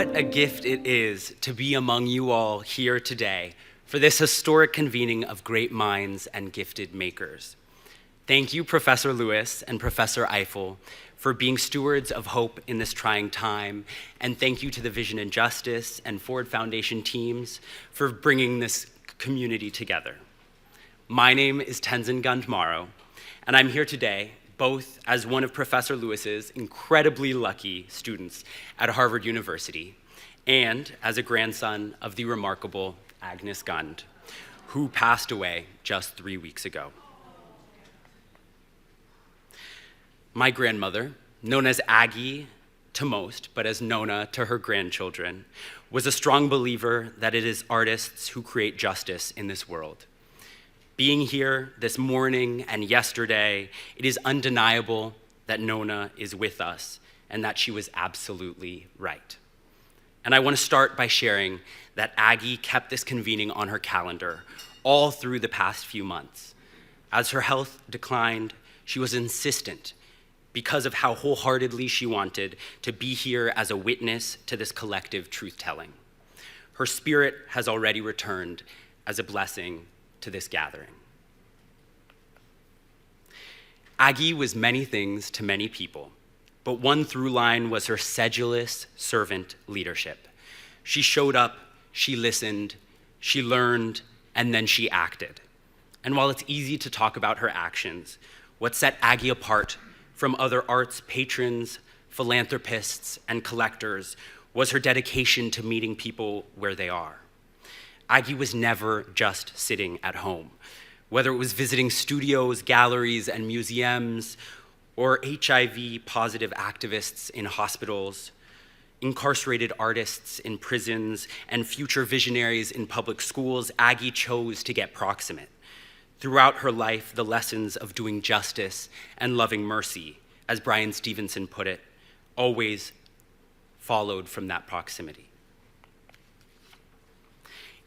What a gift it is to be among you all here today for this historic convening of great minds and gifted makers. Thank you, Professor Lewis and Professor Ifill, for being stewards of hope in this trying time, and thank you to the Vision and Justice and Ford Foundation teams for bringing this community together. My name is Tenzin Gund-Morrow, and I'm here today both as one of Professor Lewis's incredibly lucky students at Harvard University and as a grandson of the remarkable Agnes Gund, who passed away just 3 weeks ago. My grandmother, known as Aggie to most, but as Nona to her grandchildren, was a strong believer that it is artists who create justice in this world. Being here this morning and yesterday, it is undeniable that Nona is with us and that she was absolutely right. And I want to start by sharing that Aggie kept this convening on her calendar all through the past few months. As her health declined, she was insistent because of how wholeheartedly she wanted to be here as a witness to this collective truth-telling. Her spirit has already returned as a blessing to this gathering. Aggie was many things to many people, but one through line was her sedulous servant leadership. She showed up, she listened, she learned, and then she acted. And while it's easy to talk about her actions, what set Aggie apart from other arts patrons, philanthropists, and collectors was her dedication to meeting people where they are. Aggie was never just sitting at home, whether it was visiting studios, galleries, and museums, or HIV-positive activists in hospitals, incarcerated artists in prisons, and future visionaries in public schools. Aggie chose to get proximate. Throughout her life, the lessons of doing justice and loving mercy, as Brian Stevenson put it, always followed from that proximity.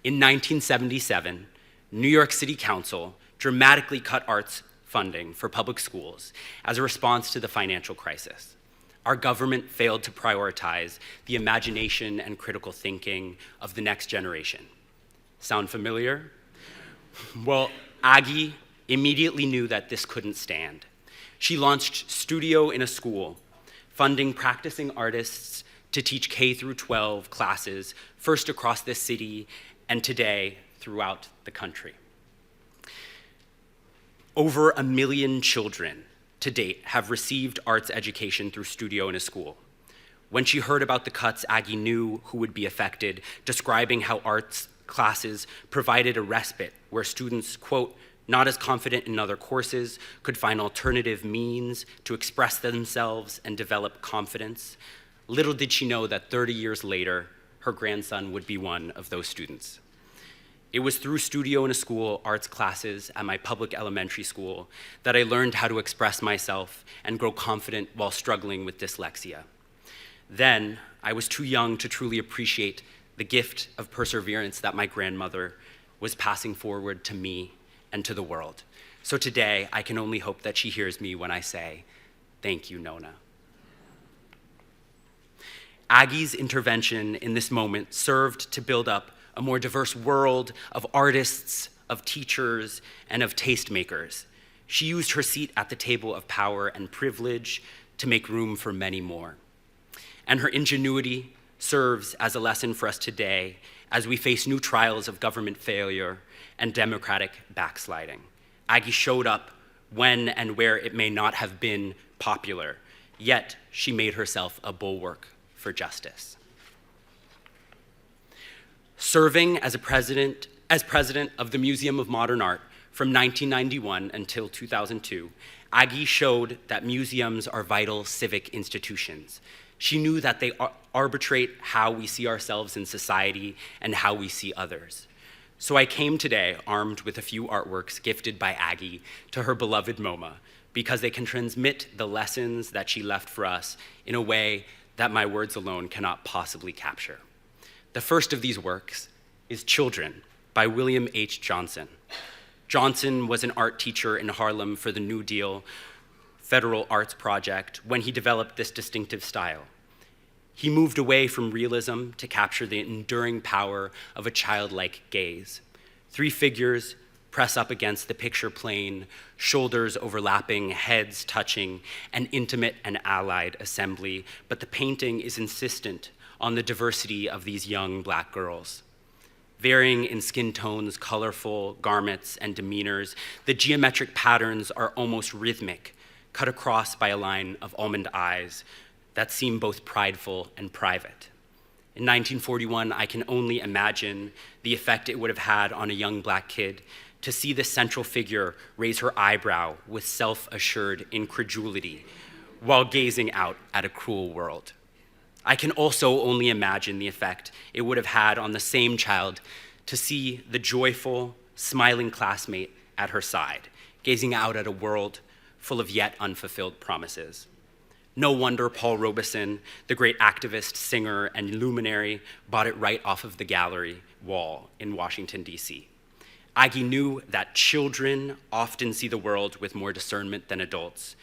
In 1977, New York City Council dramatically cut arts funding for public schools as a response to the financial crisis. Our government failed to prioritize the imagination and critical thinking of the next generation. Sound familiar? Well, Aggie immediately knew that this couldn't stand. She launched Studio in a School, funding practicing artists to teach K through 12 classes, first across this city and today throughout the country. Over 1 million children to date have received arts education through Studio in a School. When she heard about the cuts, Aggie knew who would be affected, describing how arts classes provided a respite where students, quote, not as confident in other courses, could find alternative means to express themselves and develop confidence. Little did she know that 30 years later, her grandson would be one of those students. It was through Studio in a School arts classes at my public elementary school that I learned how to express myself and grow confident while struggling with dyslexia. Then, I was too young to truly appreciate the gift of perseverance that my grandmother was passing forward to me and to the world. So today, I can only hope that she hears me when I say, thank you, Nona. Aggie's intervention in this moment served to build up a more diverse world of artists, of teachers, and of tastemakers. She used her seat at the table of power and privilege to make room for many more. And her ingenuity serves as a lesson for us today as we face new trials of government failure and democratic backsliding. Aggie showed up when and where it may not have been popular, yet she made herself a bulwark for justice. Serving as president of the Museum of Modern Art from 1991 until 2002, Aggie showed that museums are vital civic institutions. She knew that they arbitrate how we see ourselves in society and how we see others. So I came today armed with a few artworks gifted by Aggie to her beloved MoMA because they can transmit the lessons that she left for us in a way that my words alone cannot possibly capture. The first of these works is Children by William H. Johnson. Johnson was an art teacher in Harlem for the New Deal Federal Arts Project when he developed this distinctive style. He moved away from realism to capture the enduring power of a childlike gaze. 3 figures press up against the picture plane, shoulders overlapping, heads touching, an intimate and allied assembly, but the painting is insistent on the diversity of these young Black girls. Varying in skin tones, colorful garments, and demeanors, the geometric patterns are almost rhythmic, cut across by a line of almond eyes that seem both prideful and private. In 1941, I can only imagine the effect it would have had on a young Black kid to see the central figure raise her eyebrow with self-assured incredulity while gazing out at a cruel world. I can also only imagine the effect it would have had on the same child to see the joyful, smiling classmate at her side, gazing out at a world full of yet unfulfilled promises. No wonder Paul Robeson, the great activist, singer, and luminary, bought it right off of the gallery wall in Washington, D.C. Aggie knew that children often see the world with more discernment than adults,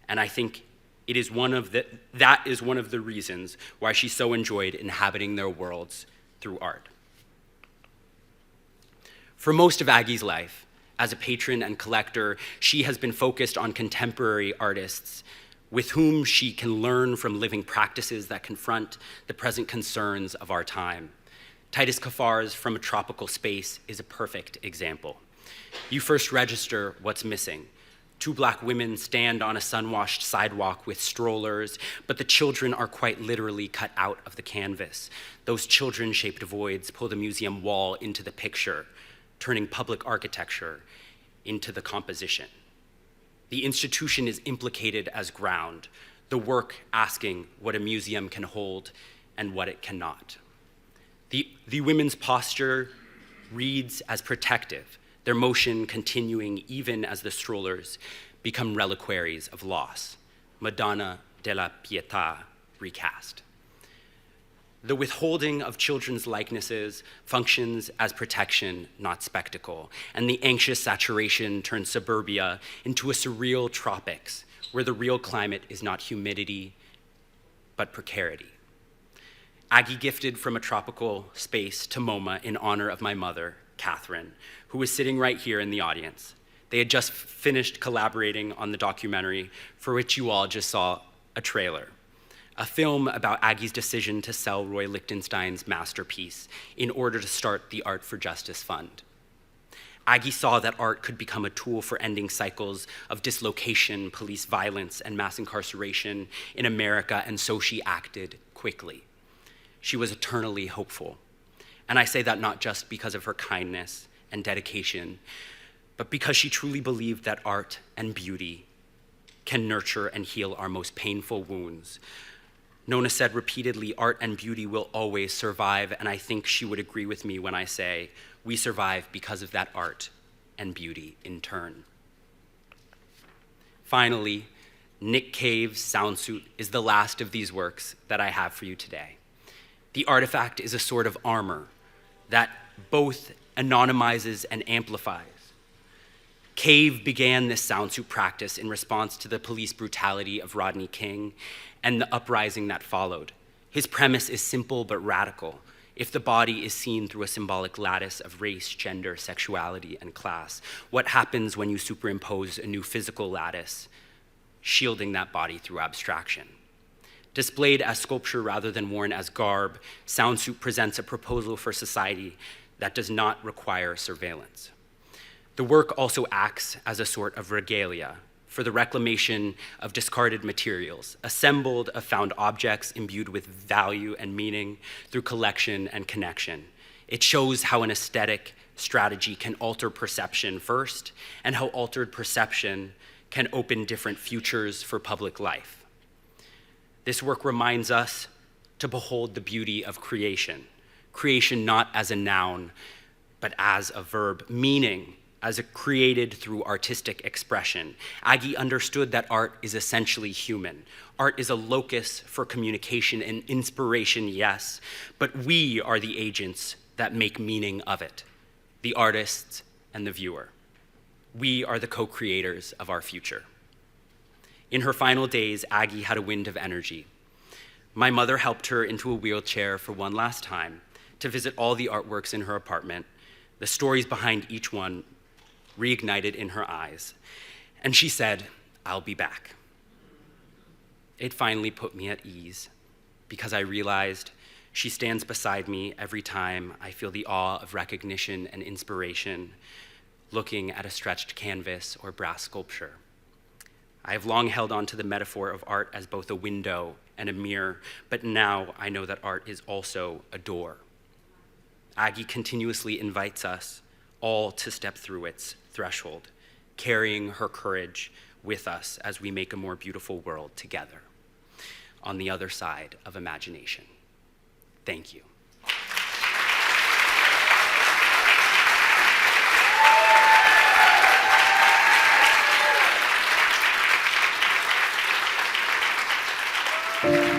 and I think that is one of the reasons why she so enjoyed inhabiting their worlds through art. For most of Aggie's life, as a patron and collector, she has been focused on contemporary artists with whom she can learn from living practices that confront the present concerns of our time. Titus Kafar's From a Tropical Space is a perfect example. You first register what's missing. 2 Black women stand on a sun-washed sidewalk with strollers, but the children are quite literally cut out of the canvas. Those children-shaped voids pull the museum wall into the picture, turning public architecture into the composition. The institution is implicated as ground, the work asking what a museum can hold and what it cannot. The women's posture reads as protective, their motion continuing even as the strollers become reliquaries of loss. Madonna della Pietà recast. The withholding of children's likenesses functions as protection, not spectacle, and the anxious saturation turns suburbia into a surreal tropics, where the real climate is not humidity, but precarity. Aggie gifted From a Tropical Space to MoMA in honor of my mother, Catherine, who was sitting right here in the audience. They had just finished collaborating on the documentary for which you all just saw a trailer, a film about Aggie's decision to sell Roy Lichtenstein's masterpiece in order to start the Art for Justice Fund. Aggie saw that art could become a tool for ending cycles of dislocation, police violence, and mass incarceration in America, and so she acted quickly. She was eternally hopeful. And I say that not just because of her kindness and dedication, but because she truly believed that art and beauty can nurture and heal our most painful wounds. Nona said repeatedly, art and beauty will always survive, and I think she would agree with me when I say we survive because of that art and beauty in turn. Finally, Nick Cave's sound suit is the last of these works that I have for you today. The artifact is a sort of armor that both anonymizes and amplifies. Cave began this sound suit practice in response to the police brutality of Rodney King and the uprising that followed. His premise is simple but radical. If the body is seen through a symbolic lattice of race, gender, sexuality, and class, what happens when you superimpose a new physical lattice, shielding that body through abstraction? Displayed as sculpture rather than worn as garb, sound suit presents a proposal for society that does not require surveillance. The work also acts as a sort of regalia for the reclamation of discarded materials, assembled of found objects imbued with value and meaning through collection and connection. It shows how an aesthetic strategy can alter perception first, and how altered perception can open different futures for public life. This work reminds us to behold the beauty of creation. Creation not as a noun, but as a verb, meaning as a created through artistic expression. Aggie understood that art is essentially human. Art is a locus for communication and inspiration, yes, but we are the agents that make meaning of it, the artists and the viewer. We are the co-creators of our future. In her final days, Aggie had a wind of energy. My mother helped her into a wheelchair for one last time to visit all the artworks in her apartment, the stories behind each one reignited in her eyes. And she said, "I'll be back." It finally put me at ease because I realized she stands beside me every time I feel the awe of recognition and inspiration looking at a stretched canvas or brass sculpture. I have long held on to the metaphor of art as both a window and a mirror, but now I know that art is also a door. Aggie continuously invites us all to step through its threshold, carrying her courage with us as we make a more beautiful world together on the other side of imagination. Thank you. Thank you.